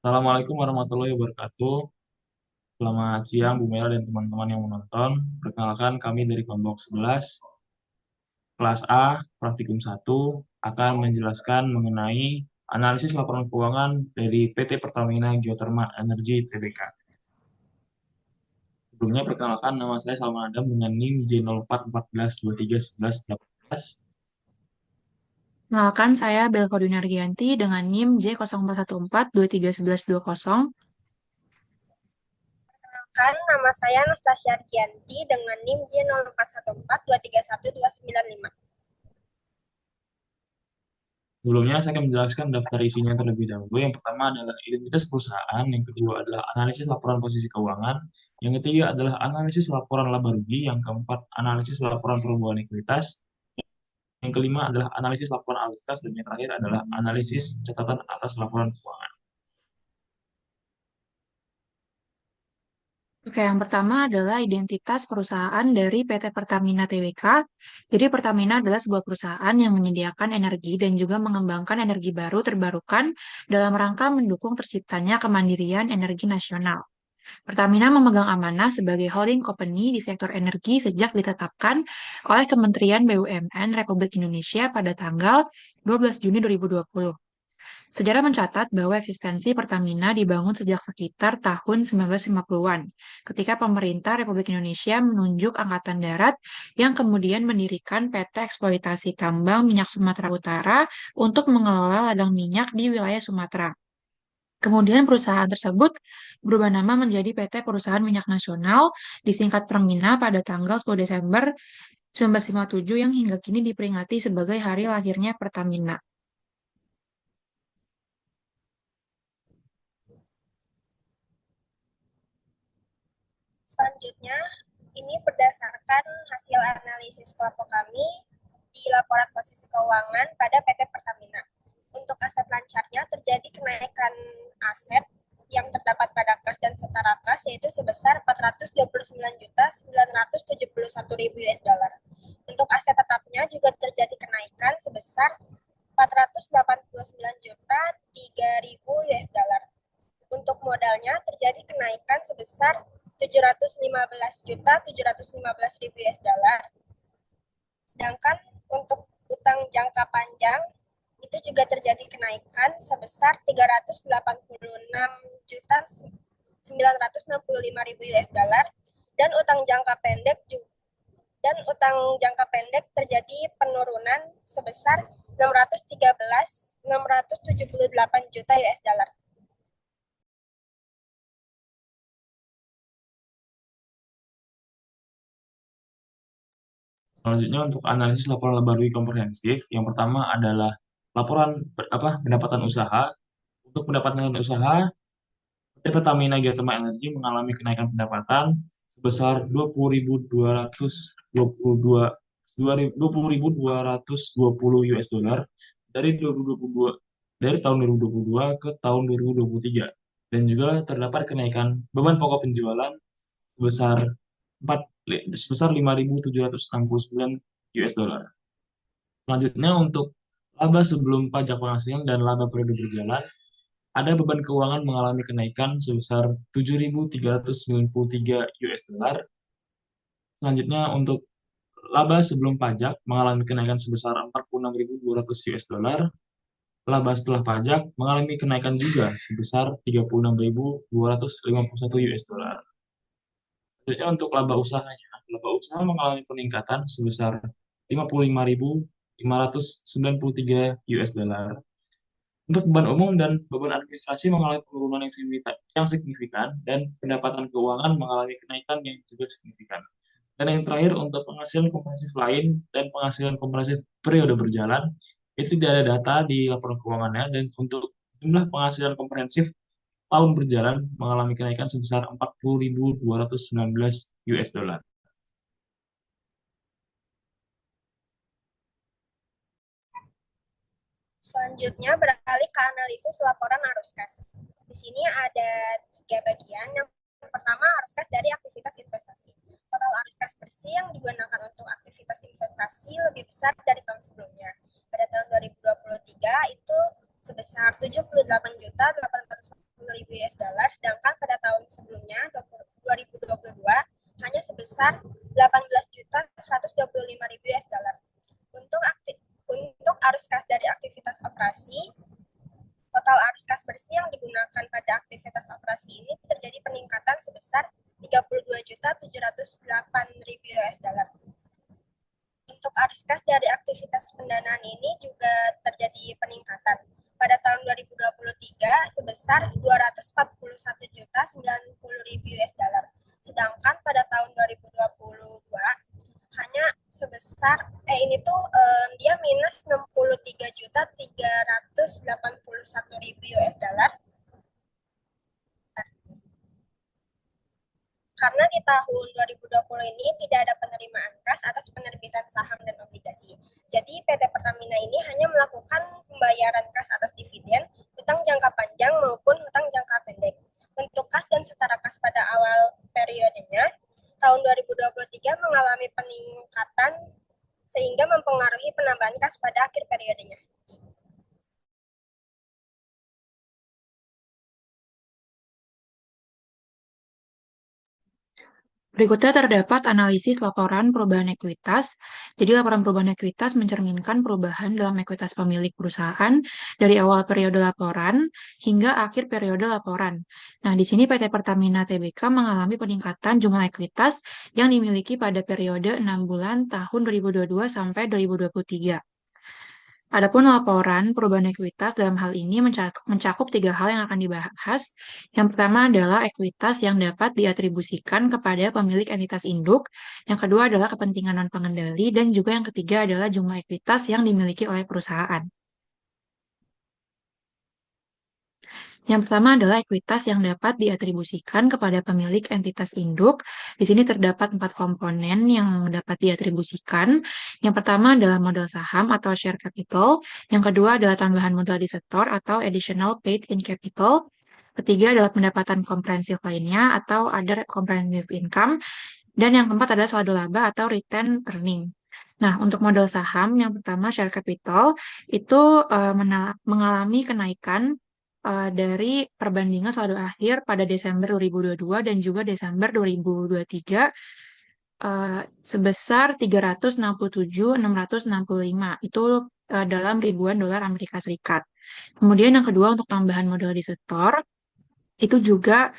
Assalamualaikum warahmatullahi wabarakatuh. Selamat siang Bu Mela dan teman-teman yang menonton. Perkenalkan kami dari kelompok 11, kelas A, praktikum 1, akan menjelaskan mengenai analisis laporan keuangan dari PT Pertamina Geothermal Energy Tbk. Sebelumnya perkenalkan nama saya Salman Adam dengan NIM J0414231118. Kenalkan, saya Belvadina Argianti dengan NIM J0414231120. Kan nama saya Anastasia Argianti dengan NIM J0414231295. Sebelumnya saya akan menjelaskan daftar isinya terlebih dahulu. Yang pertama adalah identitas perusahaan, yang kedua adalah analisis laporan posisi keuangan, yang ketiga adalah analisis laporan laba rugi, yang keempat analisis laporan perubahan ekuitas, yang kelima adalah analisis laporan arus kas, dan yang terakhir adalah analisis catatan atas laporan keuangan. Oke, yang pertama adalah identitas perusahaan dari PT Pertamina Tbk. Jadi Pertamina adalah sebuah perusahaan yang menyediakan energi dan juga mengembangkan energi baru terbarukan dalam rangka mendukung terciptanya kemandirian energi nasional. Pertamina memegang amanah sebagai holding company di sektor energi sejak ditetapkan oleh Kementerian BUMN Republik Indonesia pada tanggal 12 Juni 2020. Sejarah mencatat bahwa eksistensi Pertamina dibangun sejak sekitar tahun 1950-an, ketika pemerintah Republik Indonesia menunjuk Angkatan Darat yang kemudian mendirikan PT Eksploitasi Tambang Minyak Sumatera Utara untuk mengelola ladang minyak di wilayah Sumatera. Kemudian perusahaan tersebut berubah nama menjadi PT Perusahaan Minyak Nasional, disingkat Permina pada tanggal 10 Desember 1957 yang hingga kini diperingati sebagai hari lahirnya Pertamina. Selanjutnya, ini berdasarkan hasil analisis kelompok kami di laporan posisi keuangan pada PT Pertamina. Untuk aset lancarnya terjadi kenaikan aset yang terdapat pada kas dan setara kas yaitu sebesar 429.971.000 US dollar. Untuk aset tetapnya juga terjadi kenaikan sebesar 489 juta 3.000 US dollar. Untuk modalnya terjadi kenaikan sebesar 715.715.000 US dollar. Sedangkan untuk utang jangka panjang itu juga terjadi kenaikan sebesar 386.965.000 US dollar dan utang jangka pendek terjadi penurunan sebesar 678 juta US dollar. Selanjutnya untuk analisis laporan laba rugi komprehensif, yang pertama adalah laporan pendapatan usaha. Untuk pendapatan usaha, PT Pertamina Geothermal Energy mengalami kenaikan pendapatan sebesar 20.220 US dollar dari 2022 dari tahun 2022 ke tahun 2023, dan juga terdapat kenaikan beban pokok penjualan sebesar 4 sebesar 5.769 US dollar. Selanjutnya untuk laba sebelum pajak penghasilan dan laba periode berjalan, ada beban keuangan mengalami kenaikan sebesar 7.393 US dollar. Selanjutnya untuk laba sebelum pajak mengalami kenaikan sebesar 46.200 US dollar. Laba setelah pajak mengalami kenaikan juga sebesar 36.251 US dollar. Selanjutnya untuk laba usaha mengalami peningkatan sebesar 55.593 US dollar. Untuk beban umum dan beban administrasi mengalami penurunan yang signifikan, dan pendapatan keuangan mengalami kenaikan yang juga signifikan. Dan yang terakhir untuk penghasilan komprehensif lain dan penghasilan komprehensif periode berjalan, itu tidak ada data di laporan keuangannya, dan untuk jumlah penghasilan komprehensif tahun berjalan mengalami kenaikan sebesar 40.219 US dollar. Selanjutnya beralih ke analisis laporan arus kas. Di sini ada 3 bagian. Yang pertama arus kas dari aktivitas investasi. Total arus kas bersih yang digunakan untuk aktivitas investasi lebih besar dari tahun sebelumnya. Pada tahun 2023 itu sebesar 78.819.000 US dollar, sedangkan pada tahun sebelumnya 2022 hanya sebesar 18.125.000 US dollar. Untuk arus kas dari aktivitas operasi, total arus kas bersih yang digunakan pada aktivitas operasi ini terjadi peningkatan sebesar 32.708.000 US dollar. Untuk arus kas dari aktivitas pendanaan ini juga terjadi peningkatan. Pada tahun 2023 sebesar 241.090.000 US dollar. Sedangkan pada tahun 2022 hanya sebesar dia minus 63.381.000 US dollar. Karena di tahun 2020 ini tidak ada penerimaan kas atas penerbitan saham dan obligasi. Jadi PT Pertamina ini hanya melakukan pembayaran kas atas dividen, hutang jangka panjang maupun hutang jangka pendek. Untuk kas dan setara kas pada awal periodenya, tahun 2023 mengalami peningkatan sehingga mempengaruhi penambahan kas pada akhir periodenya. Berikutnya terdapat analisis laporan perubahan ekuitas. Jadi laporan perubahan ekuitas mencerminkan perubahan dalam ekuitas pemilik perusahaan dari awal periode laporan hingga akhir periode laporan. Nah, di sini PT Pertamina Tbk mengalami peningkatan jumlah ekuitas yang dimiliki pada periode 6 bulan tahun 2022 sampai 2023. Adapun laporan perubahan ekuitas dalam hal ini mencakup 3 hal yang akan dibahas. Yang pertama adalah ekuitas yang dapat diatribusikan kepada pemilik entitas induk. Yang kedua adalah kepentingan non-pengendali. Dan juga yang ketiga adalah jumlah ekuitas yang dimiliki oleh perusahaan. Yang pertama adalah ekuitas yang dapat diatribusikan kepada pemilik entitas induk. Di sini terdapat 4 komponen yang dapat diatribusikan. Yang pertama adalah modal saham atau share capital. Yang kedua adalah tambahan modal disetor atau additional paid in capital. Ketiga adalah pendapatan komprehensif lainnya atau other comprehensive income. Dan yang keempat adalah saldo laba atau return earning. Nah, untuk modal saham, yang pertama share capital, itu mengalami kenaikan dari perbandingan saldo akhir pada Desember 2022 dan juga Desember 2023 sebesar 367.665. Itu dalam ribuan dolar Amerika Serikat. Kemudian yang kedua untuk tambahan modal disetor, itu juga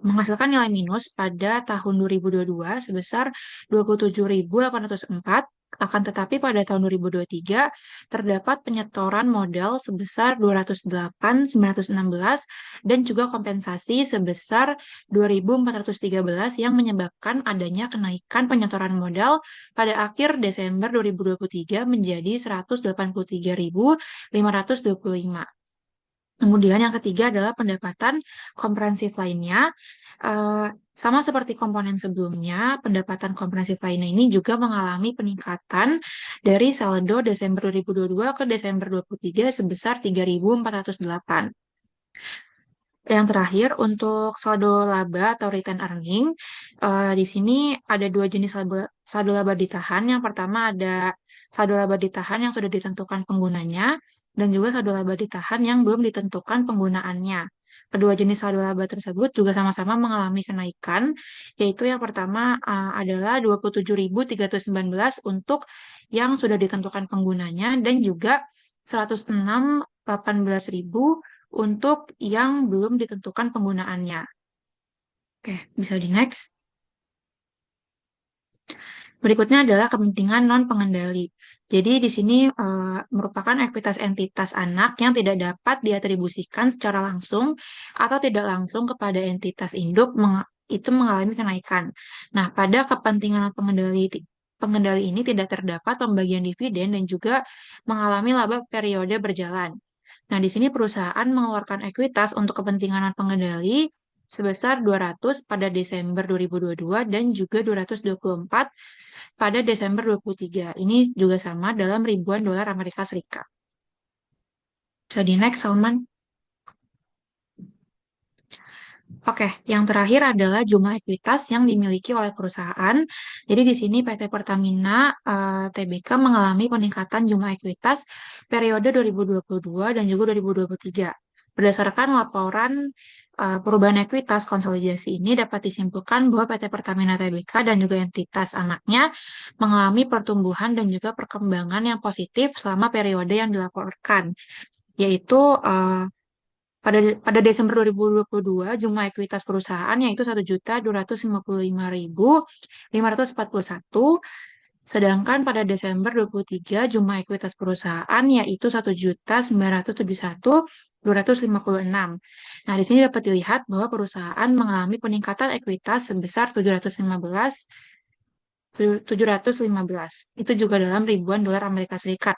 menghasilkan nilai minus pada tahun 2022 sebesar 27.804. Akan tetapi pada tahun 2023 terdapat penyetoran modal sebesar 208.916 dan juga kompensasi sebesar 2.413 yang menyebabkan adanya kenaikan penyetoran modal pada akhir Desember 2023 menjadi 183.525. Kemudian yang ketiga adalah pendapatan komprehensif lainnya. Sama seperti komponen sebelumnya, pendapatan komprehensif lainnya ini juga mengalami peningkatan dari saldo Desember 2022 ke Desember 2023 sebesar 3.408. Yang terakhir, untuk saldo laba atau return earning, di sini ada 2 jenis saldo laba ditahan. Yang pertama ada saldo laba ditahan yang sudah ditentukan penggunanya, dan juga saldo laba ditahan yang belum ditentukan penggunaannya. Kedua jenis saldo laba tersebut juga sama-sama mengalami kenaikan, yaitu yang pertama adalah 27.319 untuk yang sudah ditentukan penggunanya, dan juga 106.18.000 untuk yang belum ditentukan penggunaannya. Oke, bisa di next. Berikutnya adalah kepentingan non-pengendali. Jadi di sini merupakan ekuitas entitas anak yang tidak dapat diatribusikan secara langsung atau tidak langsung kepada entitas induk itu mengalami kenaikan. Nah, pada kepentingan pengendali ini tidak terdapat pembagian dividen dan juga mengalami laba periode berjalan. Nah, di sini perusahaan mengeluarkan ekuitas untuk kepentingan non-pengendali sebesar 200 pada Desember 2022 dan juga 224 pada Desember 2023. Ini juga sama dalam ribuan dolar Amerika Serikat. Bisa di next, Salman. Oke, yang terakhir adalah jumlah ekuitas yang dimiliki oleh perusahaan. Jadi di sini PT Pertamina Tbk mengalami peningkatan jumlah ekuitas periode 2022 dan juga 2023. Berdasarkan laporan perubahan ekuitas konsolidasi ini dapat disimpulkan bahwa PT Pertamina Tbk dan juga entitas anaknya mengalami pertumbuhan dan juga perkembangan yang positif selama periode yang dilaporkan, yaitu pada Desember 2022 jumlah ekuitas perusahaan yaitu 1.255.541. Sedangkan pada Desember 23 jumlah ekuitas perusahaan yaitu 1.971.256. Nah, di sini dapat dilihat bahwa perusahaan mengalami peningkatan ekuitas sebesar 715. Itu juga dalam ribuan dolar Amerika Serikat.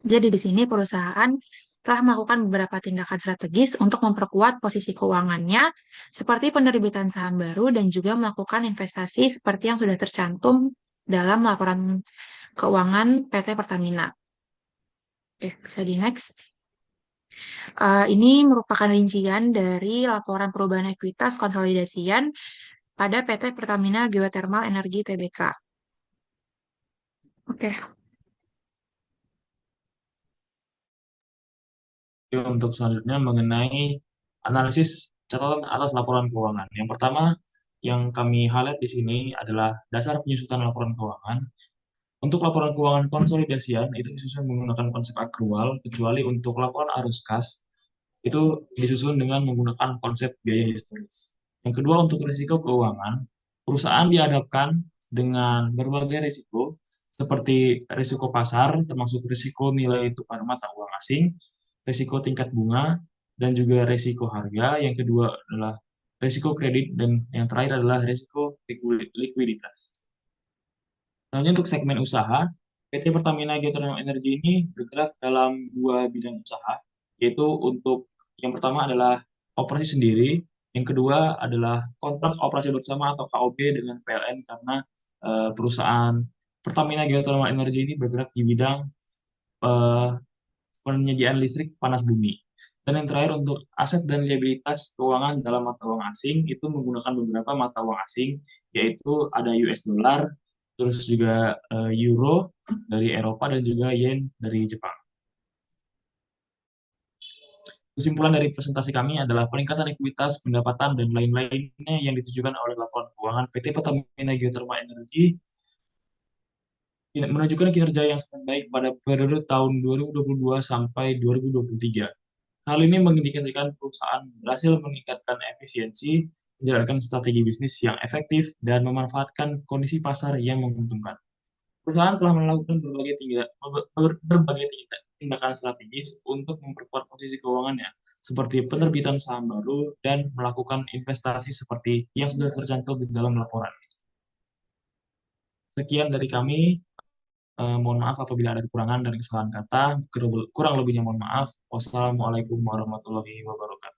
Jadi di sini perusahaan telah melakukan beberapa tindakan strategis untuk memperkuat posisi keuangannya, seperti penerbitan saham baru dan juga melakukan investasi seperti yang sudah tercantum dalam laporan keuangan PT Pertamina. Oke, bisa di next. Ini merupakan rincian dari laporan perubahan ekuitas konsolidasian pada PT Pertamina Geothermal Energi Tbk. Oke, Untuk selanjutnya mengenai analisis catatan atas laporan keuangan. Yang pertama yang kami highlight di sini adalah dasar penyusunan laporan keuangan. Untuk laporan keuangan konsolidasian itu disusun menggunakan konsep akrual, kecuali untuk laporan arus kas itu disusun dengan menggunakan konsep biaya historis. Yang kedua, untuk risiko keuangan, perusahaan dihadapkan dengan berbagai risiko seperti risiko pasar, termasuk risiko nilai tukar mata uang asing, risiko tingkat bunga, dan juga risiko harga. Yang kedua adalah risiko kredit, dan yang terakhir adalah risiko likuiditas. Selanjutnya untuk segmen usaha, PT Pertamina Geothermal Energy ini bergerak dalam dua bidang usaha, yaitu untuk yang pertama adalah operasi sendiri, yang kedua adalah kontrak operasi bersama atau KOB dengan PLN karena perusahaan Pertamina Geothermal Energy ini bergerak di bidang eh, penyediaan listrik panas bumi. Dan yang terakhir untuk aset dan liabilitas keuangan dalam mata uang asing itu menggunakan beberapa mata uang asing, yaitu ada US dollar, terus juga euro dari Eropa dan juga yen dari Jepang. Kesimpulan dari presentasi kami adalah peningkatan ekuitas, pendapatan, dan lain-lainnya yang ditujukan oleh laporan keuangan PT Pertamina Geothermal Energy menunjukkan kinerja yang sangat baik pada periode tahun 2022 sampai 2023. Hal ini mengindikasikan perusahaan berhasil meningkatkan efisiensi, menjalankan strategi bisnis yang efektif, dan memanfaatkan kondisi pasar yang menguntungkan. Perusahaan telah melakukan berbagai tindakan strategis untuk memperkuat posisi keuangannya, seperti penerbitan saham baru dan melakukan investasi seperti yang sudah tercantum di dalam laporan. Sekian dari kami. Mohon maaf apabila ada kekurangan dan kesalahan kata. Kurang lebihnya mohon maaf. Wassalamualaikum warahmatullahi wabarakatuh.